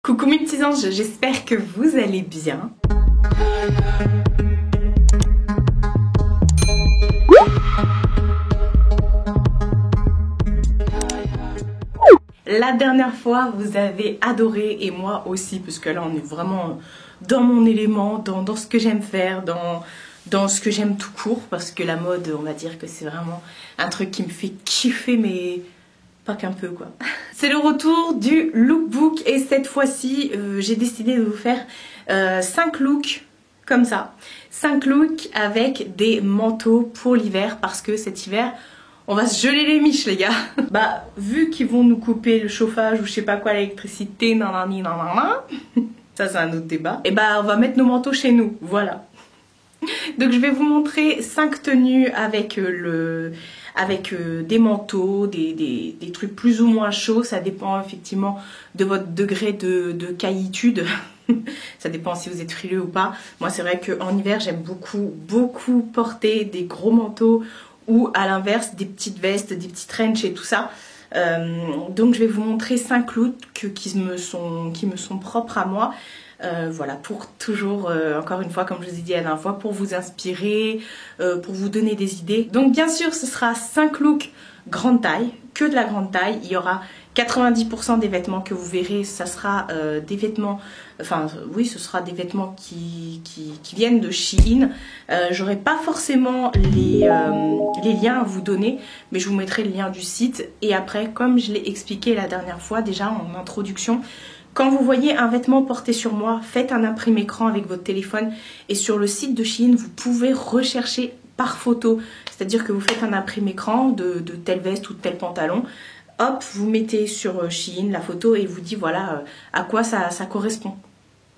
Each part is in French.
Coucou mes petits anges, j'espère que vous allez bien. La dernière fois, vous avez adoré et moi aussi, parce que là on est vraiment dans mon élément, dans ce que j'aime faire, dans ce que j'aime tout court, parce que la mode, on va dire que c'est vraiment un truc qui me fait kiffer, mais pas qu'un peu quoi. C'est le retour du lookbook et cette fois-ci j'ai décidé de vous faire 5 looks comme ça. 5 looks avec des manteaux pour l'hiver parce que cet hiver on va se geler les miches les gars. Bah vu qu'ils vont nous couper le chauffage ou je sais pas quoi, l'électricité, nanani nanana, ça c'est un autre débat, et bah on va mettre nos manteaux chez nous, voilà. Donc je vais vous montrer 5 tenues avec des manteaux, des trucs plus ou moins chauds. Ça dépend effectivement de votre degré de caillitude. Ça dépend si vous êtes frileux ou pas. Moi c'est vrai qu'en hiver j'aime beaucoup porter des gros manteaux ou à l'inverse des petites vestes, des petits trench et tout ça. Donc je vais vous montrer 5 looks qui me sont propres à moi. Voilà, pour toujours, encore une fois, comme je vous ai dit la dernière fois, pour vous inspirer, pour vous donner des idées. Donc bien sûr, ce sera 5 looks grande taille, que de la grande taille. Il y aura 90% des vêtements que vous verrez, ça sera des vêtements, enfin oui, ce sera des vêtements qui viennent de Shein. J'aurai pas forcément les liens à vous donner, mais je vous mettrai le lien du site. Et après, comme je l'ai expliqué la dernière fois déjà en introduction, quand vous voyez un vêtement porté sur moi, faites un imprimé écran avec votre téléphone et sur le site de Shein, vous pouvez rechercher par photo. C'est-à-dire que vous faites un imprimé écran de telle veste ou de tel pantalon. Hop, vous mettez sur Shein la photo et il vous dit voilà à quoi ça correspond.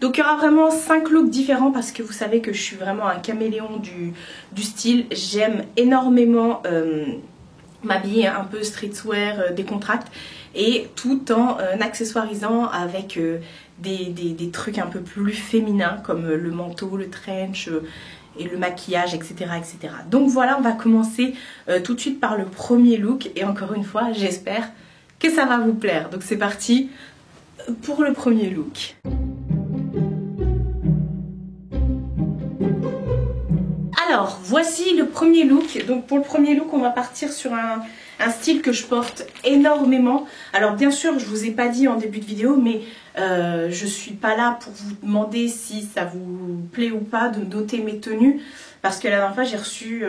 Donc il y aura vraiment 5 looks différents parce que vous savez que je suis vraiment un caméléon du style. J'aime énormément m'habiller un peu streetwear, décontracte, et tout en accessoirisant avec des trucs un peu plus féminins comme le manteau, le trench et le maquillage, etc., etc. Donc voilà, on va commencer tout de suite par le premier look et encore une fois, j'espère que ça va vous plaire. Donc c'est parti pour le premier look. Alors, voici le premier look. Donc pour le premier look, on va partir sur un style que je porte énormément. Alors bien sûr, je vous ai pas dit en début de vidéo, mais je suis pas là pour vous demander si ça vous plaît ou pas de noter mes tenues. Parce que la dernière fois, j'ai reçu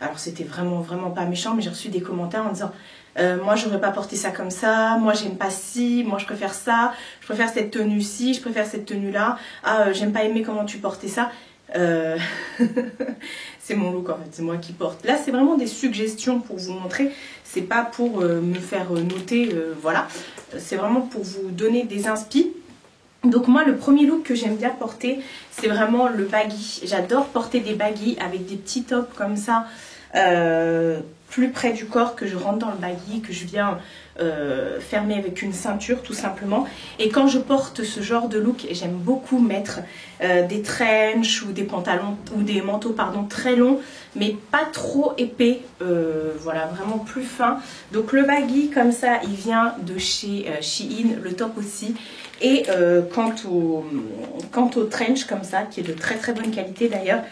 alors c'était vraiment pas méchant, mais j'ai reçu des commentaires en disant moi j'aurais pas porté ça comme ça, moi j'aime pas ci, moi je préfère ça, je préfère cette tenue-ci, je préfère cette tenue-là, ah j'aime pas aimer comment tu portais ça. C'est mon look en fait, c'est moi qui porte. Là c'est vraiment des suggestions pour vous montrer, c'est pas pour me faire noter, voilà, c'est vraiment pour vous donner des inspi. Donc moi le premier look que j'aime bien porter, c'est vraiment le baggy. J'adore porter des baggy avec des petits tops comme ça, plus près du corps, que je rentre dans le baggy, que je viens fermer avec une ceinture tout simplement. Et quand je porte ce genre de look, j'aime beaucoup mettre des trench ou des pantalons ou des manteaux pardon très longs, mais pas trop épais, voilà, vraiment plus fin. Donc le baggy comme ça, il vient de chez Shein, le top aussi. Et quant au trench comme ça, qui est de très bonne qualité d'ailleurs,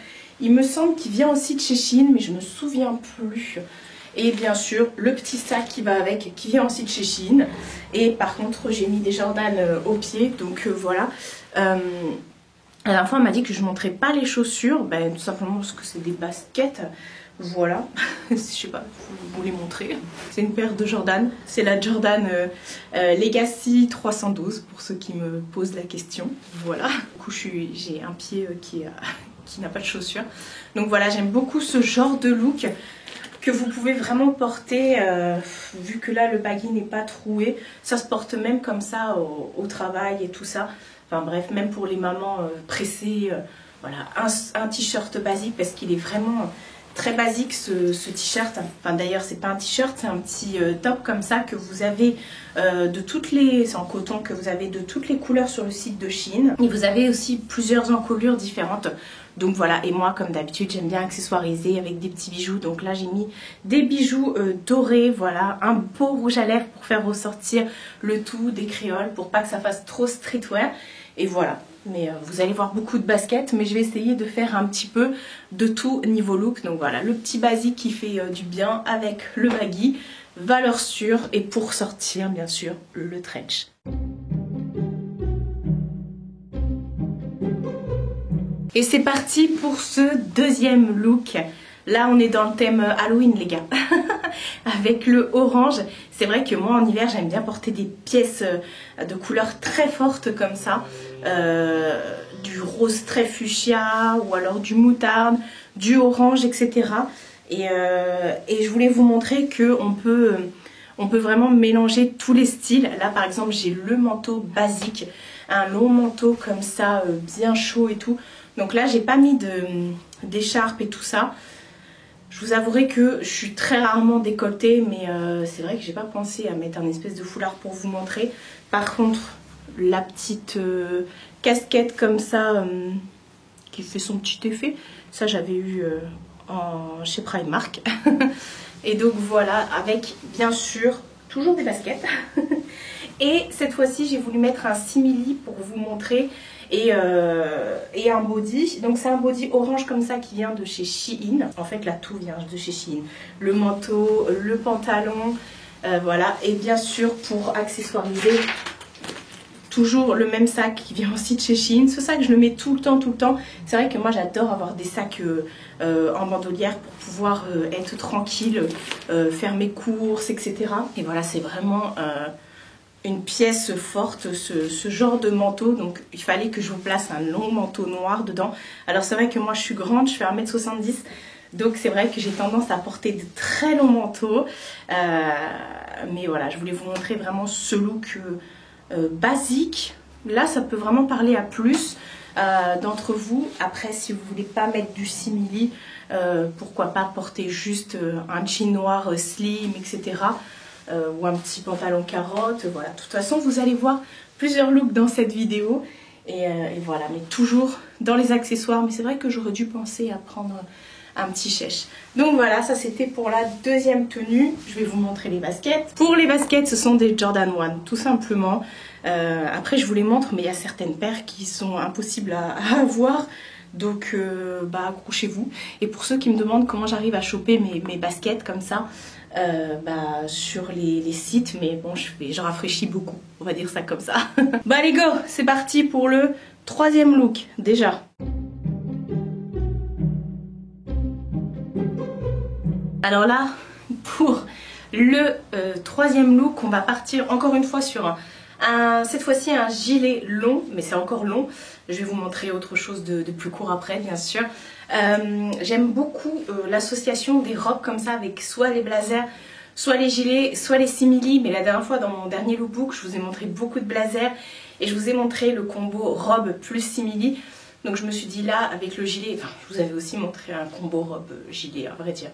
il me semble qu'il vient aussi de chez Shein, mais je me souviens plus. Et bien sûr, le petit sac qui va avec, qui vient aussi de chez Shein. Et par contre, j'ai mis des Jordan aux pieds, donc voilà. La dernière fois, on m'a dit que je ne montrais pas les chaussures, ben, tout simplement parce que c'est des baskets. Voilà, je sais pas, je vous les montrer. C'est une paire de Jordan, c'est la Jordan Legacy 312 pour ceux qui me posent la question. Voilà, du coup j'ai un pied qui n'a pas de chaussures. Donc voilà, j'aime beaucoup ce genre de look que vous pouvez vraiment porter, vu que là le baggy n'est pas troué. Ça se porte même comme ça au travail et tout ça. Enfin bref, même pour les mamans pressées, voilà, un t-shirt basique parce qu'il est vraiment très basique ce t-shirt. Enfin d'ailleurs c'est pas un t-shirt, c'est un petit top comme ça que vous avez de toutes les... C'est en coton que vous avez de toutes les couleurs sur le site de Shein. Et vous avez aussi plusieurs encolures différentes. Donc voilà, et moi comme d'habitude j'aime bien accessoiriser avec des petits bijoux. Donc là j'ai mis des bijoux dorés, voilà, un beau rouge à lèvres pour faire ressortir le tout des créoles, pour pas que ça fasse trop streetwear. Et voilà, mais vous allez voir beaucoup de baskets, mais je vais essayer de faire un petit peu de tout niveau look. Donc voilà, le petit basique qui fait du bien avec le baggy, valeur sûre, et pour sortir bien sûr le trench. Et c'est parti pour ce deuxième look. Là on est dans le thème Halloween les gars. Avec le orange. C'est vrai que moi en hiver j'aime bien porter des pièces de couleurs très fortes comme ça. Du rose très fuchsia ou alors du moutarde, du orange, etc. Et je voulais vous montrer qu'on peut vraiment mélanger tous les styles. Là par exemple j'ai le manteau basique. Un long manteau comme ça, bien chaud et tout. Donc là j'ai pas mis d'écharpe et tout ça. Je vous avouerai que je suis très rarement décolletée, mais c'est vrai que j'ai pas pensé à mettre un espèce de foulard pour vous montrer. Par contre, la petite casquette comme ça qui fait son petit effet, ça j'avais eu chez Primark. Et donc voilà, avec bien sûr toujours des baskets. Et cette fois-ci j'ai voulu mettre un simili pour vous montrer. Et un body, donc c'est un body orange comme ça qui vient de chez Shein. En fait là tout vient de chez Shein. Le manteau, le pantalon, voilà. Et bien sûr pour accessoiriser, toujours le même sac qui vient aussi de chez Shein. Ce sac je le mets tout le temps. C'est vrai que moi j'adore avoir des sacs en bandolière pour pouvoir être tranquille, faire mes courses, etc. Et voilà, c'est vraiment... une pièce forte, ce genre de manteau. Donc il fallait que je vous place un long manteau noir dedans. Alors c'est vrai que moi je suis grande, je fais 1m70, donc c'est vrai que j'ai tendance à porter de très longs manteaux. Mais voilà, je voulais vous montrer vraiment ce look basique. Là ça peut vraiment parler à plus d'entre vous. Après si vous voulez pas mettre du simili, pourquoi pas porter juste un jean noir slim, etc. Ou un petit pantalon carotte, voilà. De toute façon vous allez voir plusieurs looks dans cette vidéo et voilà, mais toujours dans les accessoires. Mais c'est vrai que j'aurais dû penser à prendre un petit chèche. Donc voilà, ça c'était pour la deuxième tenue. Je vais vous montrer les baskets. Pour les baskets, ce sont des Jordan 1 tout simplement. Après je vous les montre, mais il y a certaines paires qui sont impossibles à avoir. Donc bah accrochez-vous. Et pour ceux qui me demandent comment j'arrive à choper mes baskets comme ça, sur les sites, mais bon je rafraîchis beaucoup, on va dire ça comme ça. Bah les gars, c'est parti pour le troisième look déjà. Alors là, pour le troisième look, on va partir encore une fois sur cette fois-ci un gilet long, mais c'est encore long. Je vais vous montrer autre chose de plus court après, bien sûr. J'aime beaucoup l'association des robes comme ça avec soit les blazers, soit les gilets, soit les simili. Mais la dernière fois dans mon dernier lookbook, je vous ai montré beaucoup de blazers et je vous ai montré le combo robe plus simili. Donc je me suis dit là avec le gilet, enfin je vous avais aussi montré un combo robe gilet à vrai dire.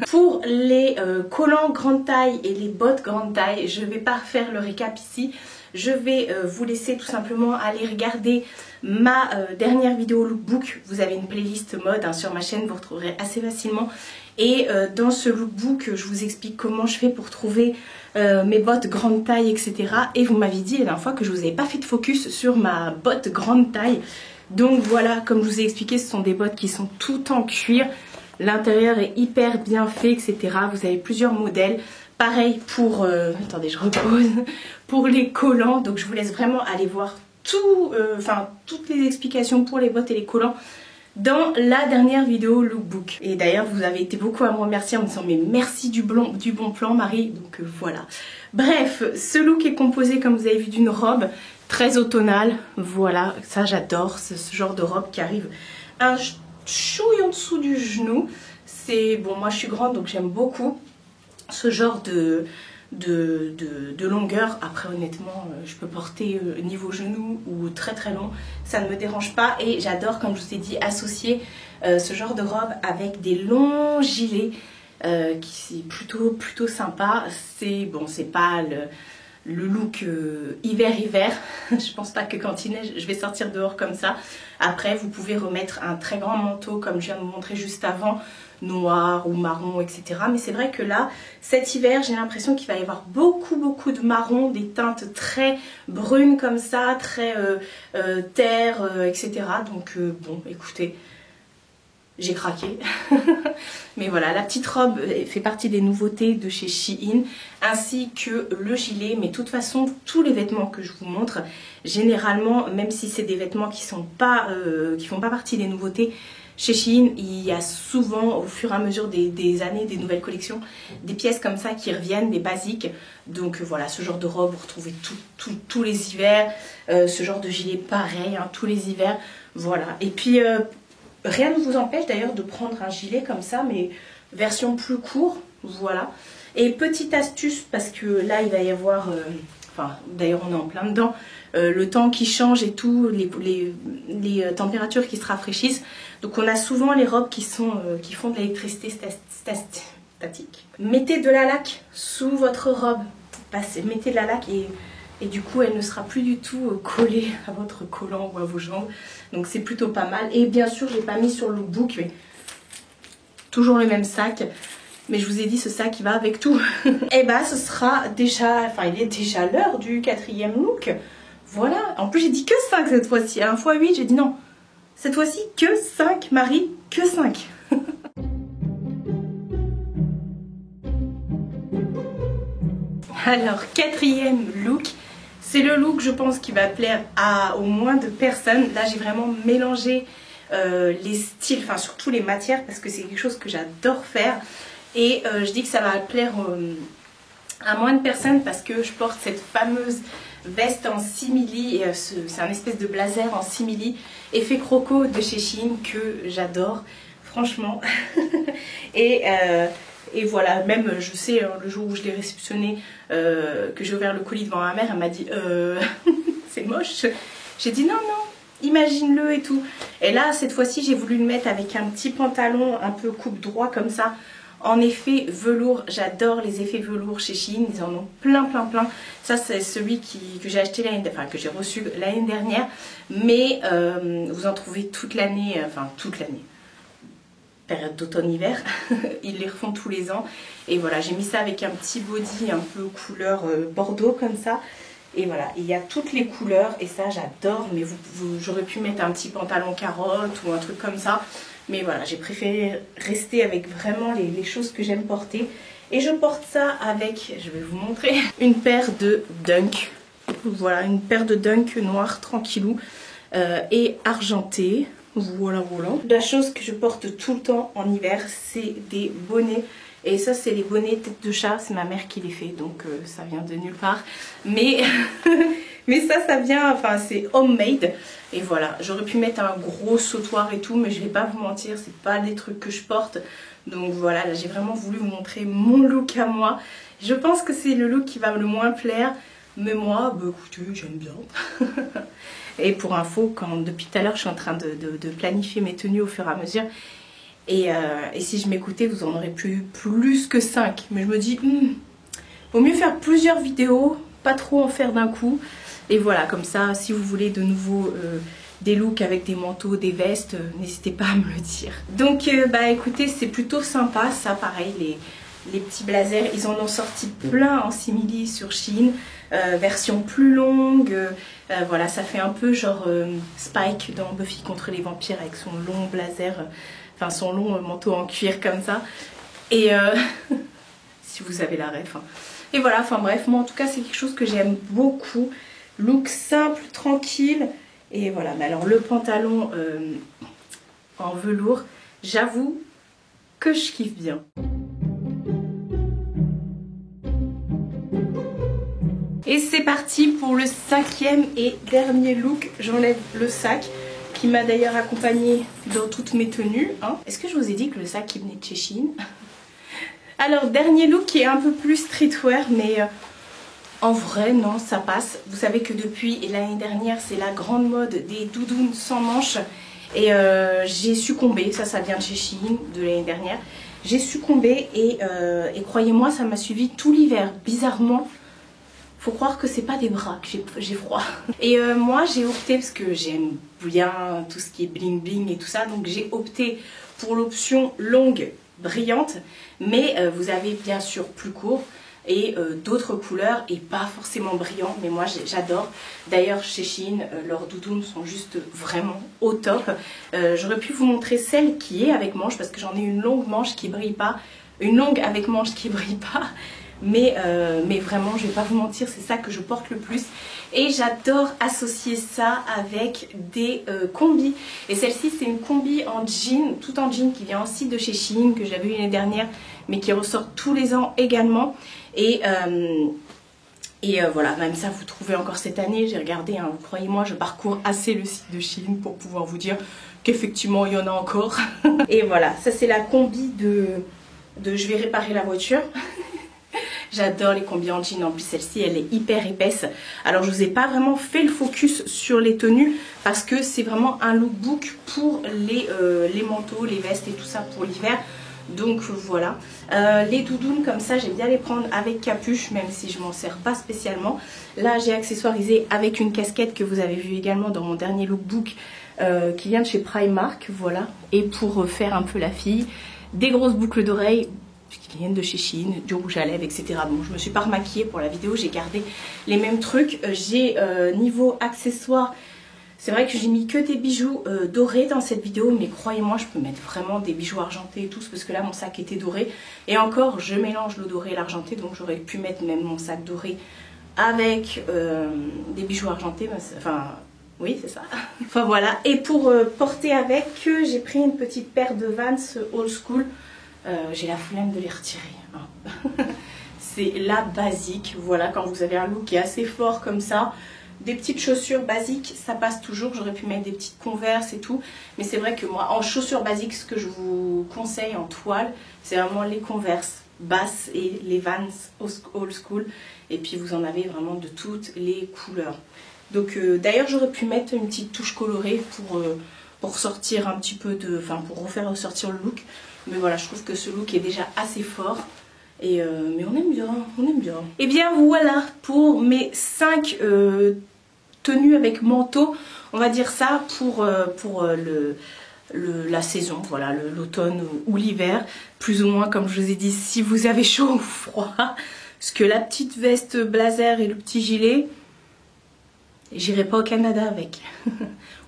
Pour les collants grande taille et les bottes grande taille, je vais pas refaire le récap ici. Je vais vous laisser tout simplement aller regarder ma dernière vidéo lookbook. Vous avez une playlist mode hein, sur ma chaîne, vous retrouverez assez facilement. Et dans ce lookbook, je vous explique comment je fais pour trouver mes bottes grande taille, etc. Et vous m'avez dit la dernière fois que je vous avais pas fait de focus sur ma botte grande taille. Donc voilà, comme je vous ai expliqué, ce sont des bottes qui sont toutes en cuir. L'intérieur est hyper bien fait, etc. Vous avez plusieurs modèles. Pareil pour, attendez je repose, pour les collants. Donc je vous laisse vraiment aller voir toutes les explications pour les bottes et les collants dans la dernière vidéo lookbook. Et d'ailleurs vous avez été beaucoup à me remercier en me disant mais merci du bon plan Marie. Donc voilà. Bref, ce look est composé comme vous avez vu d'une robe très automnale. Voilà, ça j'adore, ce genre de robe qui arrive un chouille en dessous du genou. C'est bon, moi je suis grande donc j'aime beaucoup ce genre de longueur. Après honnêtement je peux porter niveau genou ou très très long, ça ne me dérange pas. Et j'adore, comme je vous ai dit, associer ce genre de robe avec des longs gilets qui c'est plutôt sympa. C'est bon, c'est pas le look hiver-hiver. Je pense pas que quand il neige, je vais sortir dehors comme ça. Après, vous pouvez remettre un très grand manteau comme je viens de vous montrer juste avant, noir ou marron, etc. Mais c'est vrai que là, cet hiver, j'ai l'impression qu'il va y avoir beaucoup de marron, des teintes très brunes comme ça, très terre, etc. Donc bon, écoutez, j'ai craqué. Mais voilà, la petite robe fait partie des nouveautés de chez Shein, ainsi que le gilet. Mais de toute façon, tous les vêtements que je vous montre, généralement, même si c'est des vêtements qui font pas partie des nouveautés, chez Shein, il y a souvent, au fur et à mesure des années, des nouvelles collections, des pièces comme ça qui reviennent, des basiques. Donc voilà, ce genre de robe, vous retrouvez tous les hivers. Ce genre de gilet, pareil, hein, tous les hivers. Voilà. Et puis, rien ne vous empêche d'ailleurs de prendre un gilet comme ça, mais version plus court. Voilà. Et petite astuce, parce que là, il va y avoir... Enfin, d'ailleurs, on est en plein dedans. Le temps qui change et tout, les températures qui se rafraîchissent. Donc on a souvent les robes qui font de l'électricité statique. Mettez de la laque sous votre robe. Mettez de la laque et du coup elle ne sera plus du tout collée à votre collant ou à vos jambes. Donc c'est plutôt pas mal. Et bien sûr, j'ai pas mis sur le lookbook, mais toujours le même sac. Mais je vous ai dit, ce sac il va avec tout. Et bah ce sera déjà, enfin il est déjà l'heure du 4e look. Voilà, en plus j'ai dit que 5 cette fois-ci, un fois 8, j'ai dit non. Cette fois-ci que 5, Marie, que 5. Alors, 4e look, c'est le look je pense qui va plaire à au moins de personnes. Là j'ai vraiment mélangé les styles, enfin surtout les matières, parce que c'est quelque chose que j'adore faire. Et je dis que ça va plaire à moins de personnes parce que je porte cette fameuse veste en simili, c'est un espèce de blazer en simili effet croco de chez Shein que j'adore franchement. et voilà, même je sais le jour où je l'ai réceptionné, que j'ai ouvert le colis devant ma mère, elle m'a dit c'est moche. J'ai dit non, imagine-le et tout. Et là cette fois-ci j'ai voulu le mettre avec un petit pantalon un peu coupe droit comme ça, en effet velours. J'adore les effets velours chez Shein, ils en ont plein. Ça c'est celui que j'ai acheté que j'ai reçu l'année dernière, mais vous en trouvez toute l'année, période d'automne-hiver. Ils les refont tous les ans. Et voilà, j'ai mis ça avec un petit body un peu couleur bordeaux comme ça. Et voilà, il y a toutes les couleurs et ça j'adore. Mais j'aurais pu mettre un petit pantalon carotte ou un truc comme ça. Mais voilà, j'ai préféré rester avec vraiment les choses que j'aime porter. Et je porte ça avec, je vais vous montrer, une paire de Dunk. Voilà, une paire de Dunk noir tranquillou et argenté. Voilà. La chose que je porte tout le temps en hiver, c'est des bonnets. Et ça, c'est les bonnets tête de chat. C'est ma mère qui les fait, donc ça vient de nulle part. Mais, mais ça vient, enfin, c'est homemade. Et voilà, j'aurais pu mettre un gros sautoir et tout, mais je vais pas vous mentir, c'est pas des trucs que je porte. Donc voilà, là j'ai vraiment voulu vous montrer mon look à moi. Je pense que c'est le look qui va le moins plaire, mais moi, bah écoutez, j'aime bien. Et pour info, depuis tout à l'heure je suis en train de planifier mes tenues au fur et à mesure. Et si je m'écoutais, vous en aurez plus que 5. Mais je me dis, vaut mieux faire plusieurs vidéos, pas trop en faire d'un coup. Et voilà, comme ça, si vous voulez de nouveau des looks avec des manteaux, des vestes, n'hésitez pas à me le dire. Donc, bah écoutez, c'est plutôt sympa, ça, pareil, les petits blazers. Ils en ont sorti plein en simili sur Shein, version plus longue. Voilà, ça fait un peu genre Spike dans Buffy contre les vampires avec son long blazer, enfin son long manteau en cuir comme ça. Et si vous avez la ref. Hein. Et voilà, enfin bref, moi en tout cas, c'est quelque chose que j'aime beaucoup. Look simple, tranquille. Et voilà, mais alors le pantalon en velours, j'avoue que je kiffe bien. Et c'est parti pour le 5e et dernier look. J'enlève le sac qui m'a d'ailleurs accompagné dans toutes mes tenues. Hein. Est-ce que je vous ai dit que le sac il venait de chez Shein? Alors, dernier look qui est un peu plus streetwear, mais en vrai, non, ça passe. Vous savez que depuis l'année dernière, c'est la grande mode des doudounes sans manches. Et j'ai succombé, ça vient de chez Shein de l'année dernière. J'ai succombé et croyez-moi, ça m'a suivi tout l'hiver. Bizarrement, Faut croire que c'est pas des bras que j'ai froid. Et moi j'ai opté, parce que j'aime bien tout ce qui est bling bling et tout ça, donc j'ai opté pour l'option longue brillante, mais vous avez bien sûr plus court et d'autres couleurs et pas forcément brillants, mais moi j'adore. D'ailleurs chez Shein, leurs doudounes sont juste vraiment au top. J'aurais pu vous montrer celle qui est avec manche, parce que j'en ai une longue manche qui brille pas, une longue avec manche qui brille pas. Mais vraiment, je vais pas vous mentir, c'est ça que je porte le plus. Et j'adore associer ça avec des combis. Et celle-ci, c'est une combi en jean, tout en jean, qui vient aussi de chez Shein, que j'avais eu l'année dernière, mais qui ressort tous les ans également. Et voilà, même ça, vous trouvez encore cette année. J'ai regardé, hein, croyez-moi, je parcours assez le site de Shein pour pouvoir vous dire qu'effectivement, il y en a encore. Et voilà, ça c'est la combi de je vais réparer la voiture. J'adore les combis en jean, en plus celle-ci elle est hyper épaisse. Alors je vous ai pas vraiment fait le focus sur les tenues parce que c'est vraiment un lookbook pour les manteaux, les vestes et tout ça pour l'hiver. Donc voilà, les doudounes comme ça j'aime bien les prendre avec capuche, même si je m'en sers pas spécialement. Là j'ai accessoirisé avec une casquette que vous avez vu également dans mon dernier lookbook qui vient de chez Primark, voilà. Et pour faire un peu la fille, des grosses boucles d'oreilles qui viennent de chez Shein, du rouge à lèvres, etc. Bon, je me suis pas remaquillée pour la vidéo, j'ai gardé les mêmes trucs. J'ai niveau accessoires, c'est vrai que j'ai mis que des bijoux dorés dans cette vidéo, mais croyez-moi, je peux mettre vraiment des bijoux argentés et tout, parce que là mon sac était doré. Et encore, je mélange le doré et l'argenté, donc j'aurais pu mettre même mon sac doré avec des bijoux argentés, enfin... Oui, c'est ça. Enfin voilà. Et pour porter avec, j'ai pris une petite paire de Vans Old School. J'ai la flemme de les retirer. Hein. C'est la basique. Voilà, quand vous avez un look qui est assez fort comme ça, des petites chaussures basiques, ça passe toujours. J'aurais pu mettre des petites Converse et tout. Mais c'est vrai que moi, en chaussures basiques, ce que je vous conseille en toile, c'est vraiment les Converse basses et les Vans Old School. Et puis vous en avez vraiment de toutes les couleurs. Donc d'ailleurs j'aurais pu mettre une petite touche colorée pour sortir un petit peu de... Enfin pour refaire ressortir le look. Mais voilà, je trouve que ce look est déjà assez fort. Et mais on aime bien, on aime bien. Et bien voilà pour mes 5 tenues avec manteau. On va dire ça pour la saison, voilà, l'automne ou l'hiver. Plus ou moins comme je vous ai dit, si vous avez chaud ou froid. Parce que la petite veste blazer et le petit gilet... J'irai pas au Canada avec.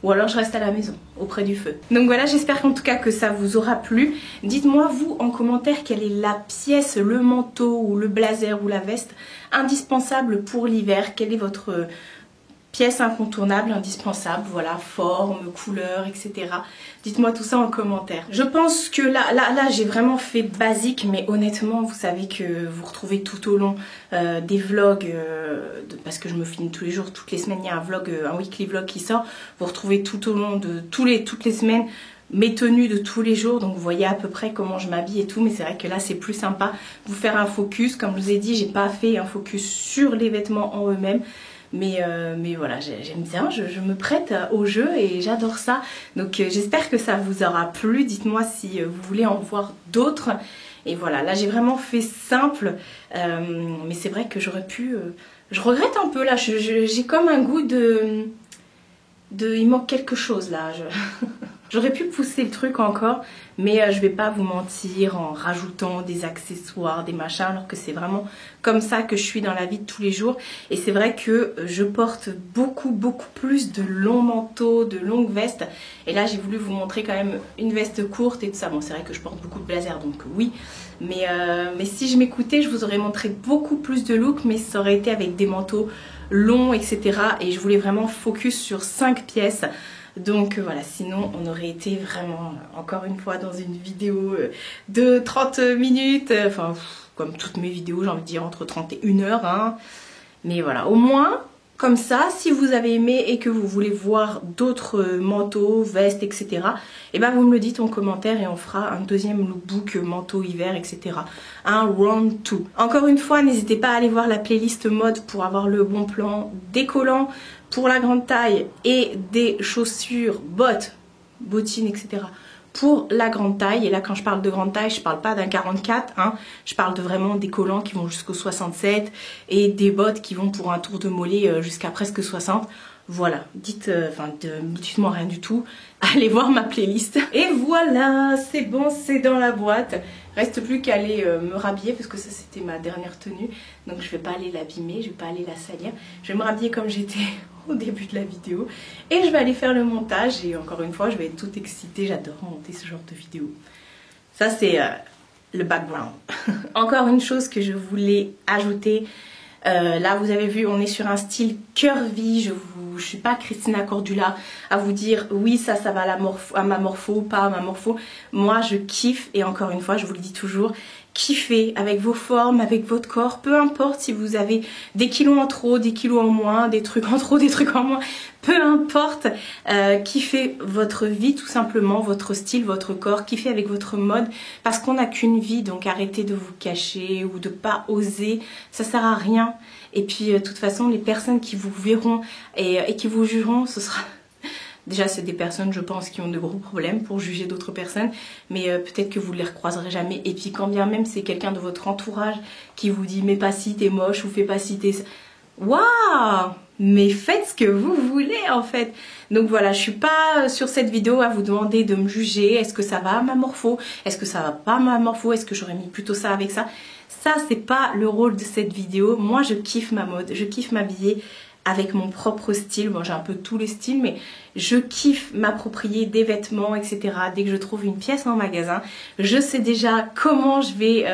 Ou alors je reste à la maison, auprès du feu. Donc voilà, j'espère qu'en tout cas que ça vous aura plu. Dites-moi vous en commentaire quelle est la pièce, le manteau ou le blazer ou la veste indispensable pour l'hiver. Quelle est votre pièce incontournable, indispensable, voilà, forme, couleur, etc. Dites-moi tout ça en commentaire. Je pense que là j'ai vraiment fait basique, mais honnêtement, vous savez que vous retrouvez tout au long des vlogs, parce que je me filme tous les jours, toutes les semaines, il y a un vlog, un weekly vlog qui sort. Vous retrouvez tout au long de toutes les semaines mes tenues de tous les jours, donc vous voyez à peu près comment je m'habille et tout, mais c'est vrai que là c'est plus sympa vous faire un focus. Comme je vous ai dit, j'ai pas fait un focus sur les vêtements en eux-mêmes. Mais voilà, j'aime bien, je me prête au jeu et j'adore ça. Donc j'espère que ça vous aura plu. Dites-moi si vous voulez en voir d'autres. Et voilà, là j'ai vraiment fait simple. Mais c'est vrai que j'aurais pu... je regrette un peu là, j'ai comme un goût de... Il manque quelque chose là. J'aurais pu pousser le truc encore, mais je vais pas vous mentir en rajoutant des accessoires, des machins, alors que c'est vraiment comme ça que je suis dans la vie de tous les jours. Et c'est vrai que je porte beaucoup plus de longs manteaux, de longues vestes. Et là j'ai voulu vous montrer quand même une veste courte et tout ça. Bon, c'est vrai que je porte beaucoup de blazers, donc oui. Mais si je m'écoutais, je vous aurais montré beaucoup plus de looks, mais ça aurait été avec des manteaux longs, etc. Et je voulais vraiment focus sur 5 pièces. Donc voilà, sinon on aurait été vraiment, encore une fois, dans une vidéo de 30 minutes, enfin comme toutes mes vidéos, j'ai envie de dire entre 30 et 1 heure, hein. Mais voilà, au moins, comme ça, si vous avez aimé et que vous voulez voir d'autres manteaux, vestes, etc., et ben vous me le dites en commentaire et on fera un deuxième lookbook manteau hiver, etc. Un round 2. Encore une fois, n'hésitez pas à aller voir la playlist mode pour avoir le bon plan, des collants pour la grande taille et des chaussures, bottes, bottines, etc. pour la grande taille. Et là, quand je parle de grande taille, je parle pas d'un 44, hein. Je parle de vraiment des collants qui vont jusqu'au 67 et des bottes qui vont pour un tour de mollet jusqu'à presque 60. Voilà, dites-moi rien du tout. Allez voir ma playlist. Et voilà, c'est bon, c'est dans la boîte. Reste plus qu'à aller me rhabiller parce que ça c'était ma dernière tenue. Donc je vais pas aller l'abîmer, je vais pas aller la salir. Je vais me rhabiller comme j'étais au début de la vidéo. Et je vais aller faire le montage. Et encore une fois, je vais être toute excitée. J'adore monter ce genre de vidéo. Ça c'est le background. Encore une chose que je voulais ajouter. Là vous avez vu, on est sur un style curvy. Je suis pas Christina Cordula à vous dire oui ça va à ma morpho, pas à ma morpho. Moi je kiffe, et encore une fois je vous le dis toujours, kiffez avec vos formes, avec votre corps, peu importe si vous avez des kilos en trop, des kilos en moins, des trucs en trop, des trucs en moins, peu importe, kiffez votre vie tout simplement, votre style, votre corps, kiffez avec votre mode, parce qu'on n'a qu'une vie, donc arrêtez de vous cacher ou de pas oser, ça sert à rien. Et puis de toute façon les personnes qui vous verront et qui vous jugeront, ce sera... Déjà, c'est des personnes, je pense, qui ont de gros problèmes pour juger d'autres personnes, mais peut-être que vous ne les recroiserez jamais. Et puis, quand bien même c'est quelqu'un de votre entourage qui vous dit « mais pas si t'es moche » ou « fais pas si t'es... » Waouh! Mais faites ce que vous voulez, en fait. Donc voilà, je suis pas sur cette vidéo à vous demander de me juger. Est-ce que ça va à ma morpho? Est-ce que ça va pas à ma morpho? Est-ce que j'aurais mis plutôt ça avec ça? Ça, c'est pas le rôle de cette vidéo. Moi, je kiffe ma mode, je kiffe m'habiller avec mon propre style. Bon, j'ai un peu tous les styles, mais je kiffe m'approprier des vêtements, etc. Dès que je trouve une pièce en magasin, je sais déjà comment je vais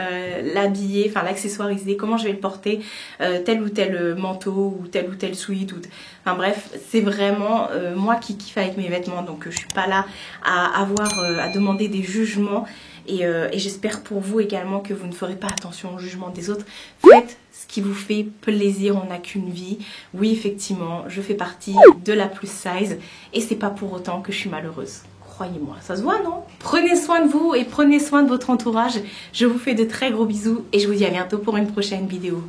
l'habiller, enfin l'accessoiriser, comment je vais le porter, tel ou tel manteau ou tel sweat. Enfin bref, c'est vraiment moi qui kiffe avec mes vêtements, donc je suis pas là à demander des jugements. Et j'espère pour vous également que vous ne ferez pas attention au jugement des autres. Faites ce qui vous fait plaisir, on n'a qu'une vie. Oui, effectivement, je fais partie de la plus size et c'est pas pour autant que je suis malheureuse. Croyez-moi, ça se voit, non? Prenez soin de vous et prenez soin de votre entourage. Je vous fais de très gros bisous et je vous dis à bientôt pour une prochaine vidéo.